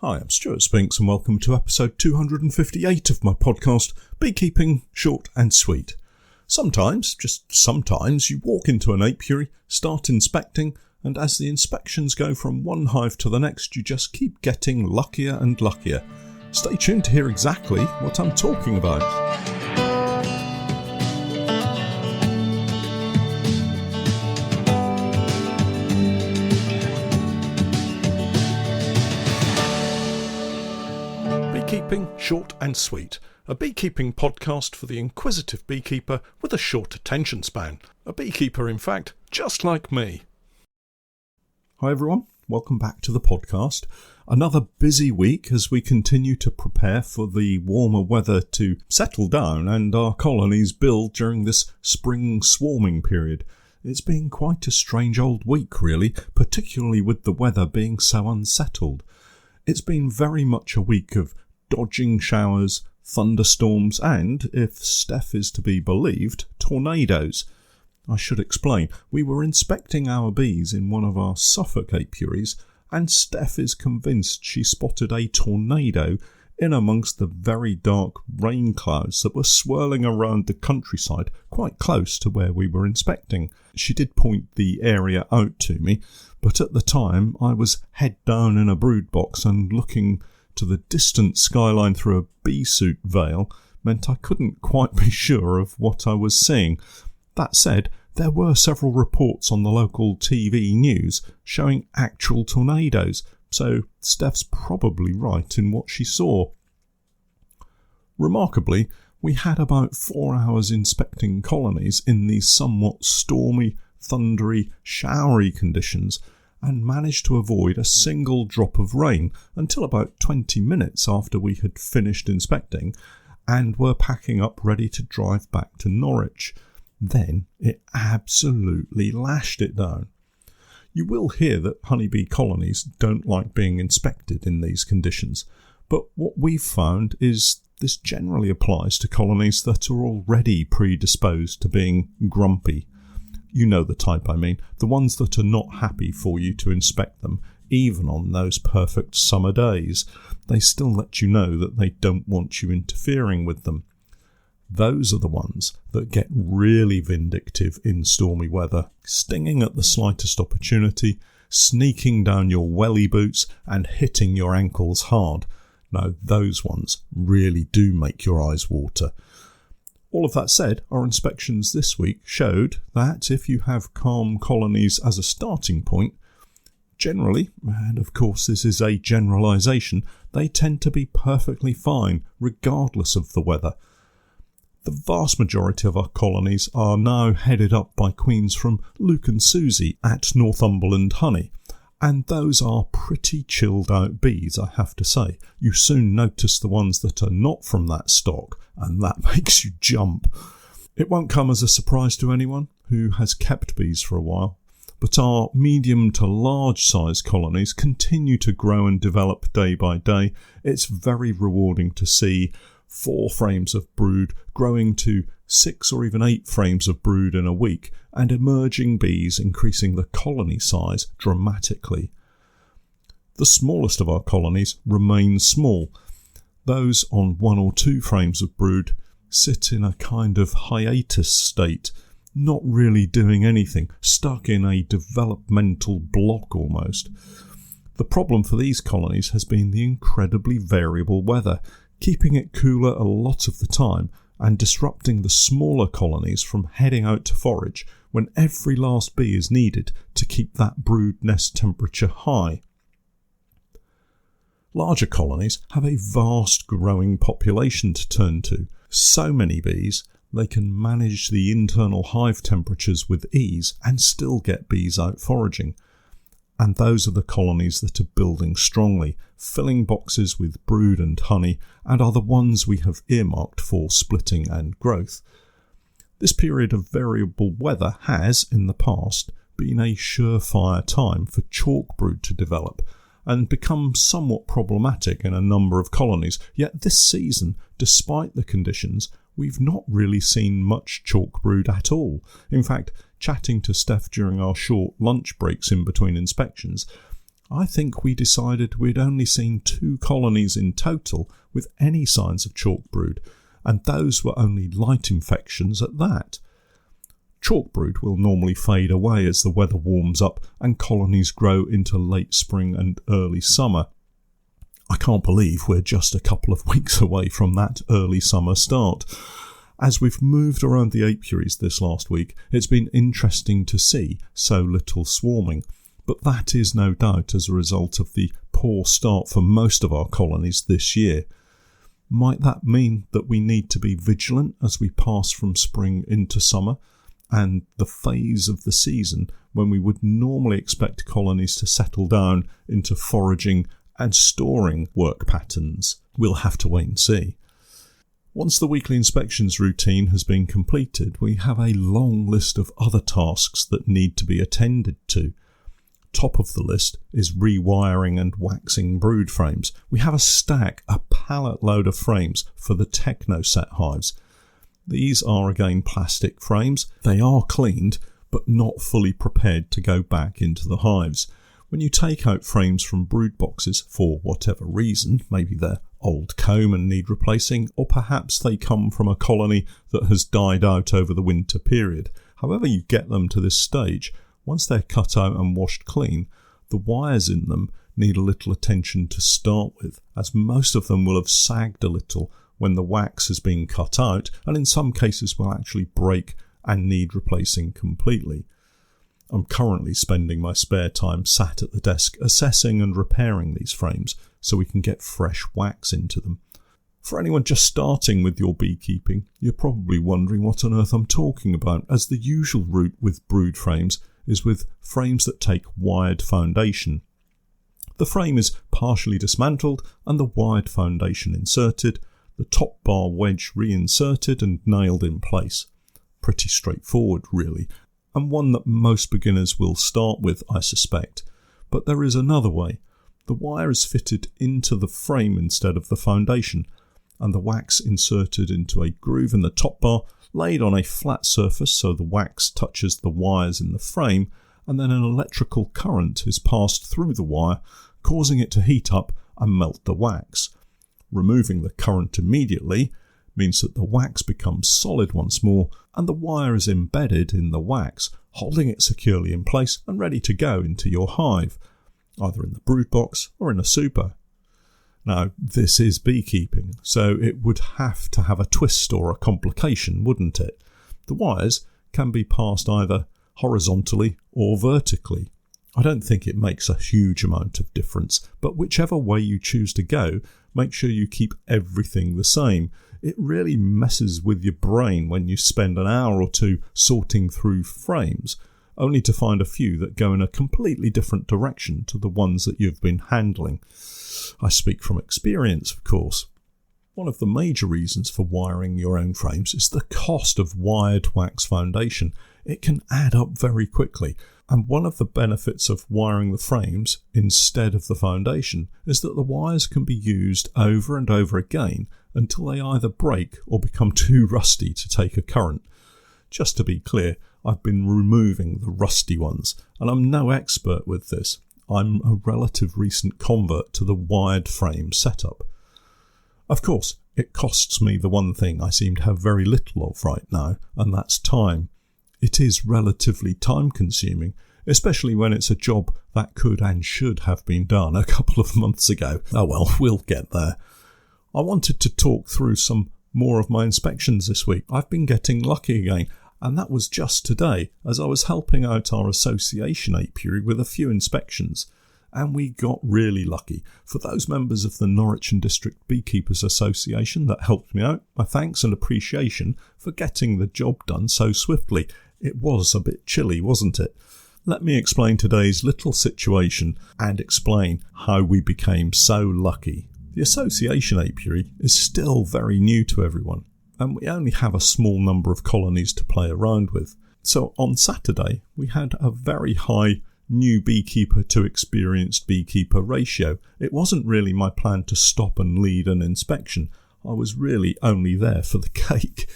Hi, I'm Stewart Spinks and welcome to episode 258 of my podcast, Beekeeping Short and Sweet. Sometimes, just sometimes, you walk into an apiary, start inspecting, and as the inspections go from one hive to the next, you just keep getting luckier and luckier. Stay tuned to hear exactly what I'm talking about. Beekeeping Short and Sweet, a beekeeping podcast for the inquisitive beekeeper with a short attention span. A beekeeper, in fact, just like me. Hi everyone, welcome back to the podcast. Another busy week as we continue to prepare for the warmer weather to settle down and our colonies build during this spring swarming period. It's been quite a strange old week really, particularly with the weather being so unsettled. It's been very much a week of dodging showers, thunderstorms and, if Steph is to be believed, tornadoes. I should explain, we were inspecting our bees in one of our Suffolk apiaries and Steph is convinced she spotted a tornado in amongst the very dark rain clouds that were swirling around the countryside quite close to where we were inspecting. She did point the area out to me, but at the time I was head down in a brood box and looking to the distant skyline through a bee suit veil meant I couldn't quite be sure of what I was seeing. That said, there were several reports on the local TV news showing actual tornadoes, so Steph's probably right in what she saw. Remarkably, we had about 4 hours inspecting colonies in these somewhat stormy, thundery, showery conditions and managed to avoid a single drop of rain until about 20 minutes after we had finished inspecting and were packing up ready to drive back to Norwich. Then it absolutely lashed it down. You will hear that honeybee colonies don't like being inspected in these conditions, but what we've found is this generally applies to colonies that are already predisposed to being grumpy. You know the type I mean, the ones that are not happy for you to inspect them, even on those perfect summer days. They still let you know that they don't want you interfering with them. Those are the ones that get really vindictive in stormy weather, stinging at the slightest opportunity, sneaking down your welly boots and hitting your ankles hard. Now, those ones really do make your eyes water. All of that said, our inspections this week showed that if you have calm colonies as a starting point, generally, and of course this is a generalisation, they tend to be perfectly fine regardless of the weather. The vast majority of our colonies are now headed up by queens from Luke and Susie at Northumberland Honey, and those are pretty chilled out bees, I have to say. You soon notice the ones that are not from that stock, and that makes you jump. It won't come as a surprise to anyone who has kept bees for a while, but our medium to large size colonies continue to grow and develop day by day. It's very rewarding to see 4 frames of brood growing to 6 or even 8 frames of brood in a week, and emerging bees increasing the colony size dramatically. The smallest of our colonies remain small. Those on 1 or 2 frames of brood sit in a kind of hiatus state, not really doing anything, stuck in a developmental block almost. The problem for these colonies has been the incredibly variable weather, keeping it cooler a lot of the time and disrupting the smaller colonies from heading out to forage when every last bee is needed to keep that brood nest temperature high. Larger colonies have a vast growing population to turn to. So many bees, they can manage the internal hive temperatures with ease and still get bees out foraging. And those are the colonies that are building strongly, filling boxes with brood and honey, and are the ones we have earmarked for splitting and growth. This period of variable weather has, in the past, been a surefire time for chalk brood to develop, and become somewhat problematic in a number of colonies. Yet this season, despite the conditions, we've not really seen much chalk brood at all. In fact, chatting to Steph during our short lunch breaks in between inspections, I think we decided we'd only seen 2 colonies in total with any signs of chalk brood, and those were only light infections at that. Chalk brood will normally fade away as the weather warms up and colonies grow into late spring and early summer. I can't believe we're just a couple of weeks away from that early summer start. As we've moved around the apiaries this last week, it's been interesting to see so little swarming, but that is no doubt as a result of the poor start for most of our colonies this year. Might that mean that we need to be vigilant as we pass from spring into summer, and the phase of the season when we would normally expect colonies to settle down into foraging and storing work patterns? We'll have to wait and see. Once the weekly inspections routine has been completed, we have a long list of other tasks that need to be attended to. Top of the list is rewiring and waxing brood frames. We have a pallet load of frames for the Technoset hives. These are again plastic frames. They are cleaned, but not fully prepared to go back into the hives. When you take out frames from brood boxes for whatever reason, maybe they're old comb and need replacing, or perhaps they come from a colony that has died out over the winter period. However you get them to this stage, once they're cut out and washed clean, the wires in them need a little attention to start with, as most of them will have sagged a little when the wax has been cut out, and in some cases will actually break and need replacing completely. I'm currently spending my spare time sat at the desk assessing and repairing these frames so we can get fresh wax into them. For anyone just starting with your beekeeping, you're probably wondering what on earth I'm talking about, as the usual route with brood frames is with frames that take wired foundation. The frame is partially dismantled and the wired foundation inserted, the top bar wedge reinserted and nailed in place. Pretty straightforward really, and one that most beginners will start with, I suspect. But there is another way. The wire is fitted into the frame instead of the foundation, and the wax inserted into a groove in the top bar, laid on a flat surface so the wax touches the wires in the frame, and then an electrical current is passed through the wire, causing it to heat up and melt the wax. Removing the current immediately means that the wax becomes solid once more, and the wire is embedded in the wax, holding it securely in place and ready to go into your hive, either in the brood box or in a super. Now, this is beekeeping, so it would have to have a twist or a complication, wouldn't it? The wires can be passed either horizontally or vertically. I don't think it makes a huge amount of difference, but whichever way you choose to go, make sure you keep everything the same. It really messes with your brain when you spend an hour or two sorting through frames, only to find a few that go in a completely different direction to the ones that you've been handling. I speak from experience, of course. One of the major reasons for wiring your own frames is the cost of wired wax foundation. It can add up very quickly, and one of the benefits of wiring the frames instead of the foundation is that the wires can be used over and over again until they either break or become too rusty to take a current. Just to be clear, I've been removing the rusty ones, and I'm no expert with this. I'm a relative recent convert to the wired frame setup. Of course, it costs me the one thing I seem to have very little of right now, and that's time. It is relatively time consuming, especially when it's a job that could and should have been done a couple of months ago. Oh well, we'll get there. I wanted to talk through some more of my inspections this week. I've been getting lucky again, and that was just today, as I was helping out our association apiary with a few inspections, and we got really lucky. For those members of the Norwich and District Beekeepers Association that helped me out, my thanks and appreciation for getting the job done so swiftly. It was a bit chilly, wasn't it? Let me explain today's little situation and explain how we became so lucky. The association apiary is still very new to everyone, and we only have a small number of colonies to play around with. So on Saturday, we had a very high new beekeeper to experienced beekeeper ratio. It wasn't really my plan to stop and lead an inspection. I was really only there for the cake.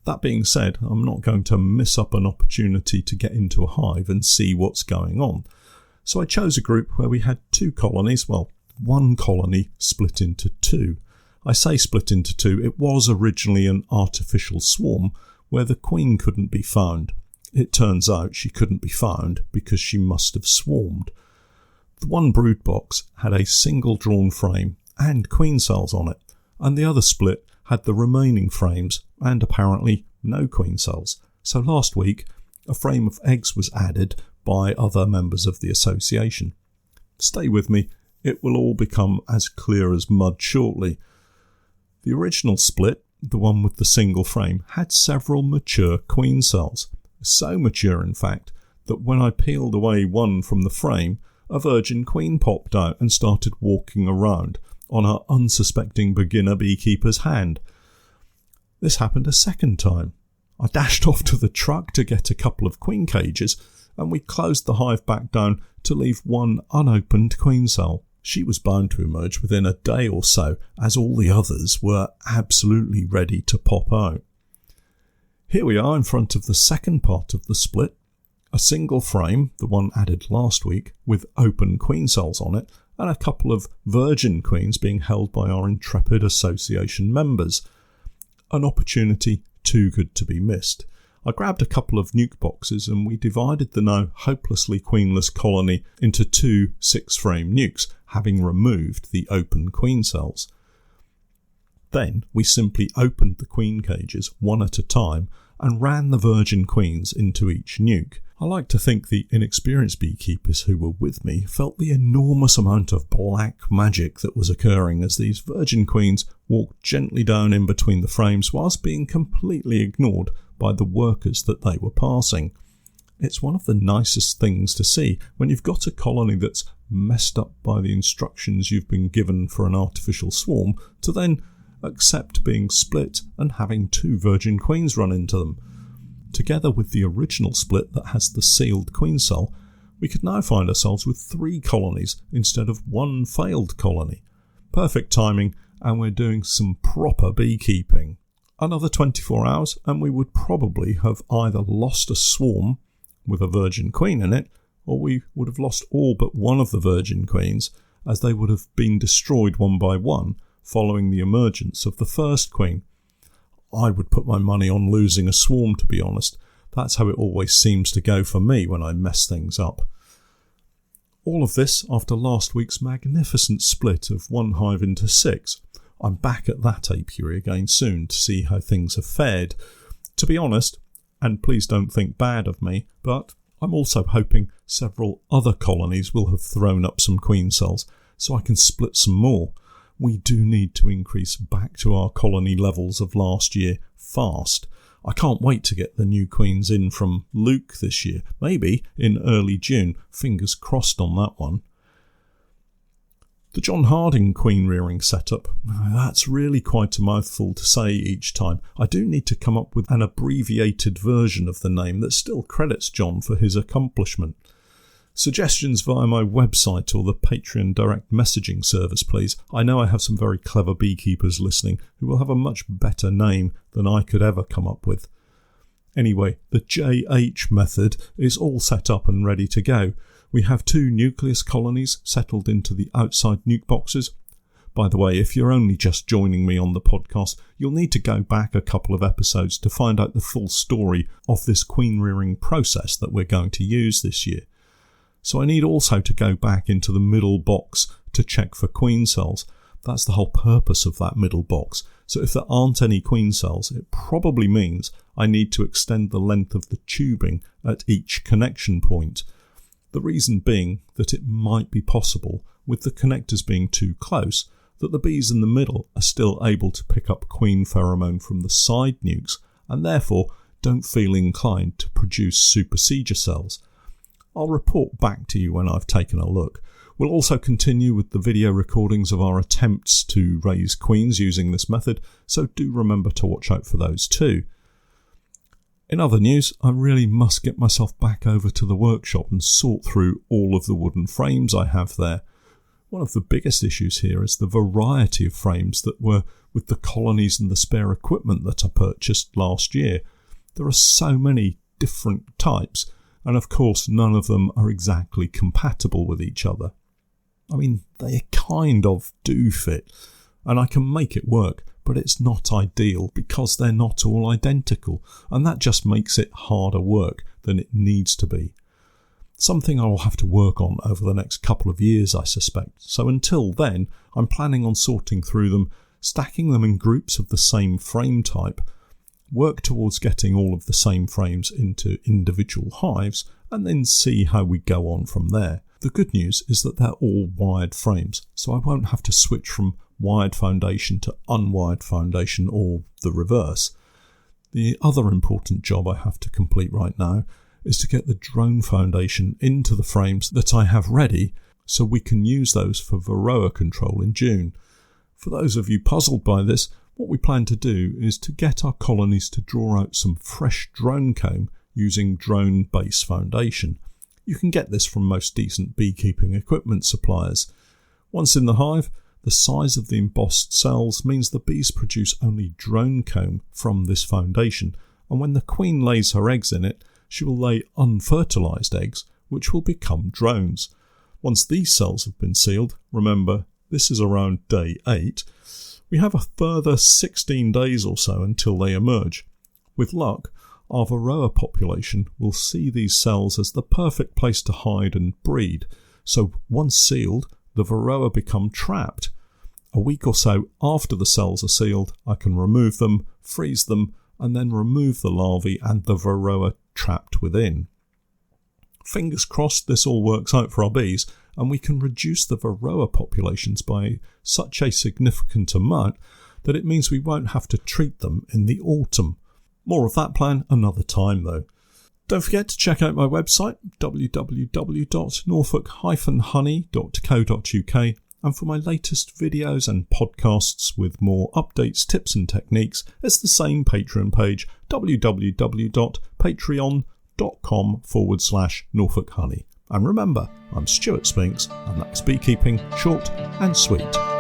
That being said, I'm not going to miss up an opportunity to get into a hive and see what's going on. So I chose a group where we had 2 colonies, well, one colony split into 2. I say split into 2, it was originally an artificial swarm where the queen couldn't be found. It turns out she couldn't be found because she must have swarmed. The one brood box had a single drawn frame and queen cells on it, and the other split had the remaining frames and apparently no queen cells. So last week, a frame of eggs was added by other members of the association. Stay with me, it will all become as clear as mud shortly. The original split, the one with the single frame, had several mature queen cells. So mature, in fact, that when I peeled away one from the frame, a virgin queen popped out and started walking around on her unsuspecting beginner beekeeper's hand. This happened a second time. I dashed off to the truck to get a couple of queen cages, and we closed the hive back down to leave one unopened queen cell. She was bound to emerge within a day or so, as all the others were absolutely ready to pop out. Here we are in front of the second part of the split. A single frame, the one added last week, with open queen cells on it, and a couple of virgin queens being held by our intrepid association members. An opportunity too good to be missed. I grabbed a couple of nuke boxes and we divided the now hopelessly queenless colony into 2 6-frame nukes, having removed the open queen cells. Then we simply opened the queen cages one at a time and ran the virgin queens into each nuke. I like to think the inexperienced beekeepers who were with me felt the enormous amount of black magic that was occurring as these virgin queens walked gently down in between the frames whilst being completely ignored by the workers that they were passing. It's one of the nicest things to see when you've got a colony that's messed up by the instructions you've been given for an artificial swarm to then accept being split and having 2 virgin queens run into them. Together with the original split that has the sealed queen cell, we could now find ourselves with 3 colonies instead of 1 failed colony. Perfect timing, and we're doing some proper beekeeping. Another 24 hours and we would probably have either lost a swarm with a virgin queen in it, or we would have lost all but one of the virgin queens, as they would have been destroyed one by one following the emergence of the first queen. I would put my money on losing a swarm, to be honest. That's how it always seems to go for me when I mess things up. All of this after last week's magnificent split of 1 hive into 6. I'm back at that apiary again soon to see how things have fared. To be honest, and please don't think bad of me, but I'm also hoping several other colonies will have thrown up some queen cells so I can split some more. We do need to increase back to our colony levels of last year fast. I can't wait to get the new queens in from Luke this year, maybe in early June. Fingers crossed on that one. The John Harding queen rearing setup, that's really quite a mouthful to say each time. I do need to come up with an abbreviated version of the name that still credits John for his accomplishment. Suggestions via my website or the Patreon direct messaging service, please. I know I have some very clever beekeepers listening who will have a much better name than I could ever come up with. Anyway, the JH method is all set up and ready to go. We have 2 nucleus colonies settled into the outside nuke boxes. By the way, if you're only just joining me on the podcast, you'll need to go back a couple of episodes to find out the full story of this queen rearing process that we're going to use this year. So I need also to go back into the middle box to check for queen cells. That's the whole purpose of that middle box. So if there aren't any queen cells, it probably means I need to extend the length of the tubing at each connection point. The reason being that it might be possible, with the connectors being too close, that the bees in the middle are still able to pick up queen pheromone from the side nukes and therefore don't feel inclined to produce supersedure cells. I'll report back to you when I've taken a look. We'll also continue with the video recordings of our attempts to raise queens using this method, so do remember to watch out for those too. In other news, I really must get myself back over to the workshop and sort through all of the wooden frames I have there. One of the biggest issues here is the variety of frames that were with the colonies and the spare equipment that I purchased last year. There are so many different types, and of course none of them are exactly compatible with each other. I mean, they kind of do fit, and I can make it work, but it's not ideal because they're not all identical, and that just makes it harder work than it needs to be. Something I will have to work on over the next couple of years, I suspect. So until then, I'm planning on sorting through them, stacking them in groups of the same frame type, work towards getting all of the same frames into individual hives, and then see how we go on from there. The good news is that they're all wired frames, so I won't have to switch from wired foundation to unwired foundation or the reverse. The other important job I have to complete right now is to get the drone foundation into the frames that I have ready so we can use those for Varroa control in June. For those of you puzzled by this, what we plan to do is to get our colonies to draw out some fresh drone comb using drone base foundation. You can get this from most decent beekeeping equipment suppliers. Once in the hive, the size of the embossed cells means the bees produce only drone comb from this foundation, and when the queen lays her eggs in it, she will lay unfertilised eggs, which will become drones. Once these cells have been sealed, remember this is around day 8, we have a further 16 days or so until they emerge. With luck, our Varroa population will see these cells as the perfect place to hide and breed, so once sealed, the Varroa become trapped. A week or so after the cells are sealed, I can remove them, freeze them, and then remove the larvae and the Varroa trapped within. Fingers crossed this all works out for our bees, and we can reduce the Varroa populations by such a significant amount that it means we won't have to treat them in the autumn. More of that plan another time though. Don't forget to check out my website www.norfolk-honey.co.uk, and for my latest videos and podcasts with more updates, tips and techniques, it's the same Patreon page, www.patreon.com/Norfolk Honey. And remember, I'm Stewart Spinks, and that's Beekeeping Short and Sweet.